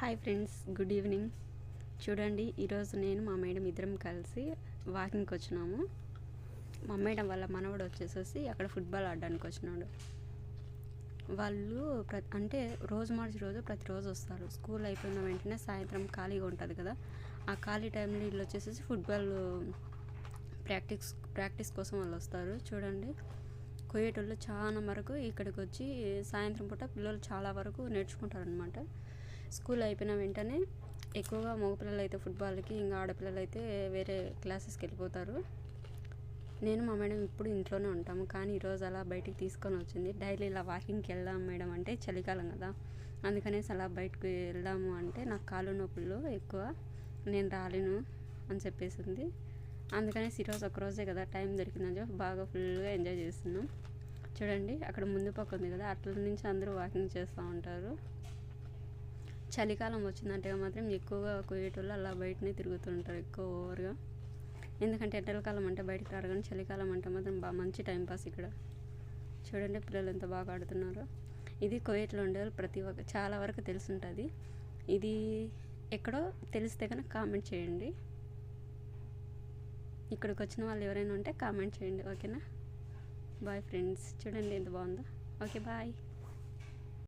Hi friends, good evening. చూడండి, ఈరోజు నేను మా మేడం ఇద్దరం కలిసి వాకింగ్కి వచ్చినాము. మా మేడం వాళ్ళ మనవడు వచ్చేసేసి అక్కడ ఫుట్బాల్ ఆడడానికి వచ్చినాడు. వాళ్ళు అంటే రోజు మార్చి రోజు ప్రతిరోజు వస్తారు. స్కూల్ అయిపోయిన వెంటనే సాయంత్రం ఖాళీగా ఉంటుంది కదా, ఆ ఖాళీ టైంలో వీళ్ళు వచ్చేసేసి ఫుట్బాల్ ప్రాక్టీస్ కోసం వాళ్ళు వస్తారు. చూడండి, కొయ్యేటోళ్ళు చాలా వరకు ఇక్కడికి వచ్చి సాయంత్రం పూట పిల్లలు చాలా వరకు నేర్చుకుంటారు అనమాట. స్కూల్ అయిపోయిన వెంటనే ఎక్కువగా మగపిల్లలు అయితే ఫుట్బాల్కి, ఇంకా ఆడపిల్లలు అయితే వేరే క్లాసెస్కి వెళ్ళిపోతారు. నేను మా మేడం ఇప్పుడు ఇంట్లోనే ఉంటాము, కానీ ఈరోజు అలా బయటికి తీసుకొని వచ్చింది. డైలీ ఇలా వాకింగ్కి వెళ్దాం మేడం అంటే, చలికాలం కదా, అందుకనేసి అలా బయటకు వెళ్దాము అంటే నాకు కాళ్ళు నొప్పులు ఎక్కువ, నేను రాలేను అని చెప్పేసింది. అందుకనేసి ఈరోజు ఒకరోజే కదా టైం దొరికిందని చెప్పి బాగా ఫుల్గా ఎంజాయ్ చేస్తున్నాం. చూడండి, అక్కడ ముందు పక్క ఉంది కదా, అట్ల నుంచి అందరూ వాకింగ్ చేస్తూ ఉంటారు. చలికాలం వచ్చిందంటే మాత్రం ఎక్కువగా కొయ్యేటోళ్ళు అలా బయటనే తిరుగుతుంటారు ఎక్కువ ఓవర్గా. ఎందుకంటే ఎండలకాలం అంటే బయటకు రారు, కానీ చలికాలం అంటే మాత్రం బాగా మంచి టైంపాస్ ఇక్కడ. చూడండి, పిల్లలు ఎంత బాగా ఆడుతున్నారో. ఇది కువైట్లో ఉండే వాళ్ళు చాలా వరకు తెలుసుంటుంది. ఇది ఎక్కడో తెలిస్తే కనుక కామెంట్ చేయండి. ఇక్కడికి వచ్చిన వాళ్ళు ఎవరైనా ఉంటే కామెంట్ చేయండి, ఓకేనా? Bye friends. చూడండి ఎంత బాగుందో. Okay, bye.